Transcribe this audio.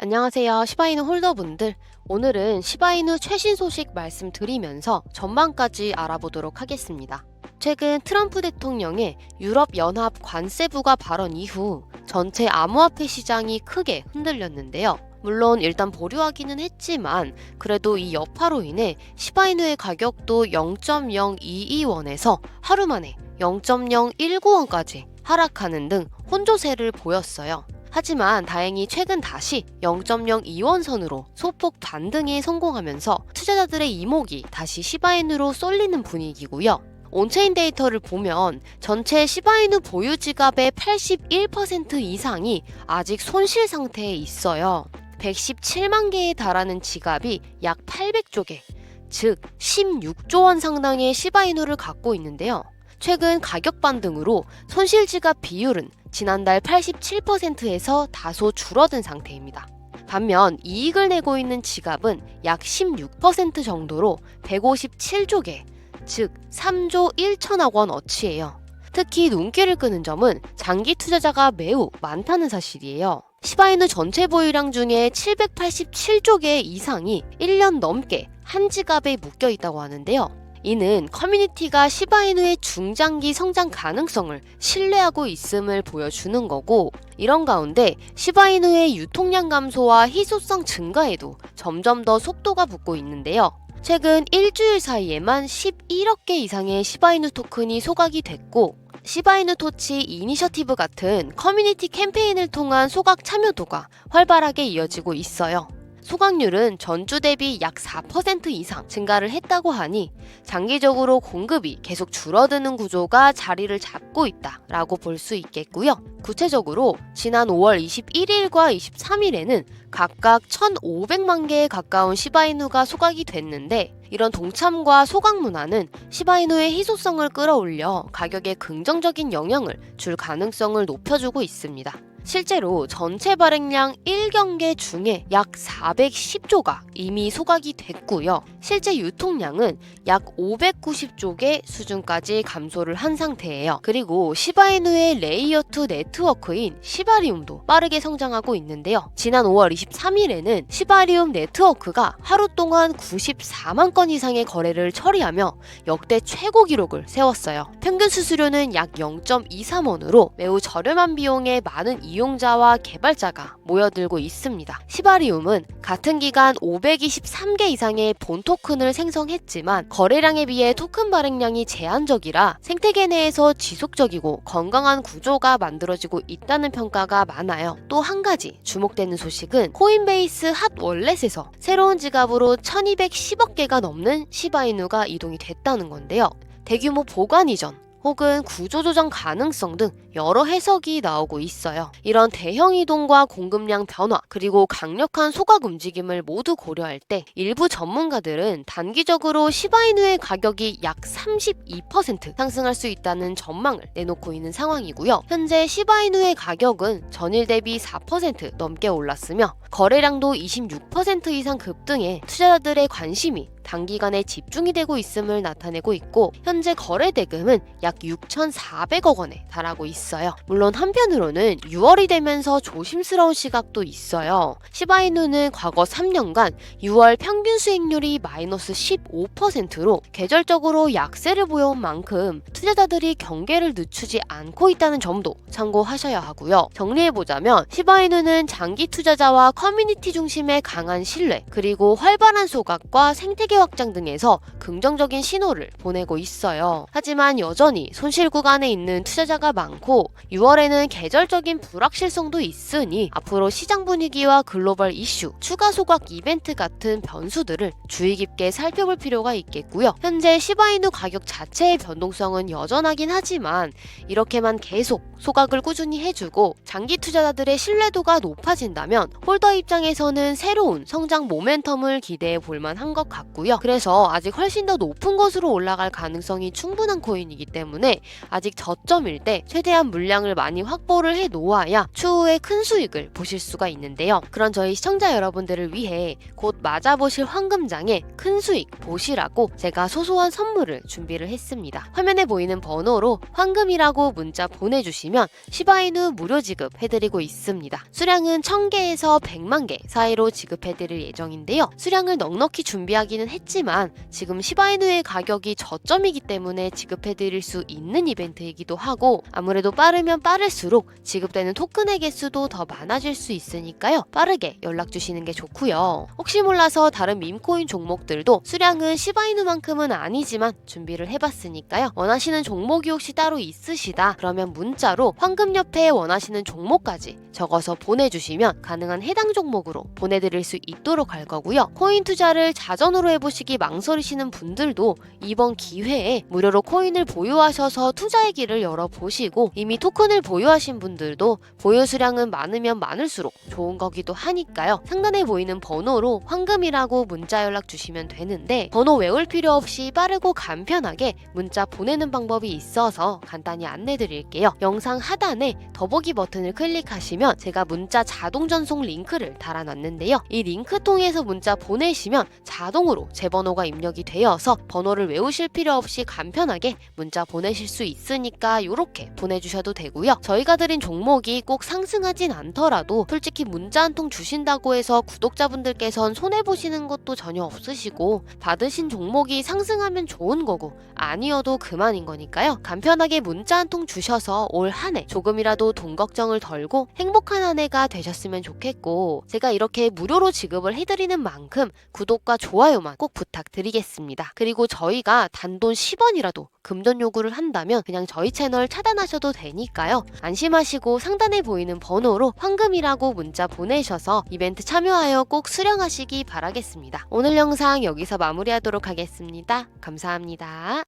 안녕하세요. 시바이누 홀더분들. 오늘은 시바이누 최신 소식 말씀드리면서 전망까지 알아보도록 하겠습니다. 최근 트럼프 대통령의 유럽연합 관세부가 발언 이후 전체 암호화폐 시장이 크게 흔들렸는데요. 물론 일단 보류하기는 했지만 그래도 이 여파로 인해 시바이누의 가격도 0.022원에서 하루 만에 0.019원까지 하락하는 등 혼조세를 보였어요. 하지만 다행히 최근 다시 0.02원 선으로 소폭 반등에 성공하면서 투자자들의 이목이 다시 시바이누로 쏠리는 분위기고요. 온체인 데이터를 보면 전체 시바이누 보유 지갑의 81% 이상이 아직 손실 상태에 있어요. 117만 개에 달하는 지갑이 약 800조 개, 즉 16조 원 상당의 시바이누를 갖고 있는데요. 최근 가격 반등으로 손실 지갑 비율은 지난달 87%에서 다소 줄어든 상태입니다. 반면 이익을 내고 있는 지갑은 약 16% 정도로 157조 개, 즉 3조 1천억 원 어치예요. 특히 눈길을 끄는 점은 장기 투자자가 매우 많다는 사실이에요. 시바이누 전체 보유량 중에 787조 개 이상이 1년 넘게 한 지갑에 묶여 있다고 하는데요. 이는 커뮤니티가 시바이누의 중장기 성장 가능성을 신뢰하고 있음을 보여주는 거고, 이런 가운데 시바이누의 유통량 감소와 희소성 증가에도 점점 더 속도가 붙고 있는데요. 최근 일주일 사이에만 11억 개 이상의 시바이누 토큰이 소각이 됐고, 시바이누 토치 이니셔티브 같은 커뮤니티 캠페인을 통한 소각 참여도가 활발하게 이어지고 있어요. 소각률은 전주 대비 약 4% 이상 증가를 했다고 하니 장기적으로 공급이 계속 줄어드는 구조가 자리를 잡고 있다라고 볼 수 있겠고요. 구체적으로 지난 5월 21일과 23일에는 각각 1,500만 개에 가까운 시바이누가 소각이 됐는데, 이런 동참과 소각 문화는 시바이누의 희소성을 끌어올려 가격에 긍정적인 영향을 줄 가능성을 높여주고 있습니다. 실제로 전체 발행량 1경계 중에 약 410조가 이미 소각이 됐고요. 실제 유통량은 약 590조 개 수준까지 감소를 한 상태예요. 그리고 시바이누의 레이어2 네트워크인 시바리움도 빠르게 성장하고 있는데요. 지난 5월 23일에는 시바리움 네트워크가 하루 동안 94만 건 이상의 거래를 처리하며 역대 최고 기록을 세웠어요. 평균 수수료는 약 0.23원으로 매우 저렴한 비용에 많은 이용자와 개발자가 모여들고 있습니다. 시바리움은 같은 기간 523개 이상의 본 토큰을 생성했지만 거래량에 비해 토큰 발행량이 제한적이라 생태계 내에서 지속적이고 건강한 구조가 만들어지고 있다는 평가가 많아요. 또 한 가지 주목되는 소식은 코인베이스 핫 월렛에서 새로운 지갑으로 1210억 개가 넘는 시바이누가 이동이 됐다는 건데요. 대규모 보관 이전 혹은 구조조정 가능성 등 여러 해석이 나오고 있어요. 이런 대형 이동과 공급량 변화, 그리고 강력한 소각 움직임을 모두 고려할 때 일부 전문가들은 단기적으로 시바이누의 가격이 약 32% 상승할 수 있다는 전망을 내놓고 있는 상황이고요. 현재 시바이누의 가격은 전일 대비 4% 넘게 올랐으며 거래량도 26% 이상 급등해 투자자들의 관심이 단기간에 집중이 되고 있음을 나타내고 있고, 현재 거래 대금은 약 6,400억 원에 달하고 있어요. 물론 한편으로는 6월이 되면서 조심스러운 시각도 있어요. 시바이누는 과거 3년간 6월 평균 수익률이 마이너스 15%로 계절적으로 약세를 보여온 만큼 투자자들이 경계를 늦추지 않고 있다는 점도 참고하셔야 하고요. 정리해보자면 시바이누는 장기 투자자와 커뮤니티 중심의 강한 신뢰, 그리고 활발한 소각과 생태계 확장 등에서 긍정적인 신호를 보내고 있어요. 하지만 여전히 손실 구간에 있는 투자자가 많고 6월에는 계절적인 불확실성도 있으니 앞으로 시장 분위기와 글로벌 이슈, 추가 소각 이벤트 같은 변수들을 주의 깊게 살펴볼 필요가 있겠고요. 현재 시바이누 가격 자체의 변동성은 여전하긴 하지만 이렇게만 계속 소각을 꾸준히 해주고 장기 투자자들의 신뢰도가 높아진다면 홀더 입장에서는 새로운 성장 모멘텀을 기대해 볼 만한 것 같고요. 있고요. 그래서 아직 훨씬 더 높은 것으로 올라갈 가능성이 충분한 코인이기 때문에 아직 저점일 때 최대한 물량을 많이 확보를 해 놓아야 추후에 큰 수익을 보실 수가 있는데요. 그런 저희 시청자 여러분들을 위해 곧 맞아보실 황금장에 큰 수익 보시라고 제가 소소한 선물을 준비를 했습니다. 화면에 보이는 번호로 황금이라고 문자 보내주시면 시바이누 무료 지급해드리고 있습니다. 수량은 1000개에서 100만 개 사이로 지급해드릴 예정인데요. 수량을 넉넉히 준비하기는 했지만 지금 시바이누의 가격이 저점이기 때문에 지급해드릴 수 있는 이벤트이기도 하고, 아무래도 빠르면 빠를수록 지급되는 토큰의 개수도 더 많아질 수 있으니까요. 빠르게 연락 주시는 게 좋고요. 혹시 몰라서 다른 밈코인 종목들도 수량은 시바이누만큼은 아니지만 준비를 해봤으니까요. 원하시는 종목이 혹시 따로 있으시다 그러면 문자로 황금 옆에 원하시는 종목까지 적어서 보내주시면 가능한 해당 종목으로 보내드릴 수 있도록 할 거고요. 코인 투자를 자전으로 해보시기 망설이시는 분들도 이번 기회에 무료로 코인을 보유하셔서 투자의 길을 열어보시고, 이미 토큰을 보유하신 분들도 보유 수량은 많으면 많을수록 좋은 거기도 하니까요. 상단에 보이는 번호로 황금이라고 문자 연락 주시면 되는데, 번호 외울 필요 없이 빠르고 간편하게 문자 보내는 방법이 있어서 간단히 안내 드릴게요. 영상 하단에 더보기 버튼을 클릭하시면 제가 문자 자동 전송 링크를 달아놨는데요. 이 링크 통해서 문자 보내시면 자동으로 제 번호가 입력이 되어서 번호를 외우실 필요 없이 간편하게 문자 보내실 수 있으니까 이렇게 보내주셔도 되고요. 저희가 드린 종목이 꼭 상승하진 않더라도 솔직히 문자 한 통 주신다고 해서 구독자분들께선 손해보시는 것도 전혀 없으시고, 받으신 종목이 상승하면 좋은 거고 아니어도 그만인 거니까요. 간편하게 문자 한 통 주셔서 올 한 해 조금이라도 돈 걱정을 덜고 행복한 한 해가 되셨으면 좋겠고, 제가 이렇게 무료로 지급을 해드리는 만큼 구독과 좋아요만 꼭 부탁드리겠습니다. 그리고 저희가 단돈 10원이라도 금전 요구를 한다면 그냥 저희 채널 차단하셔도 되니까요. 안심하시고 상단에 보이는 번호로 황금이라고 문자 보내셔서 이벤트 참여하여 꼭 수령하시기 바라겠습니다. 오늘 영상 여기서 마무리하도록 하겠습니다. 감사합니다.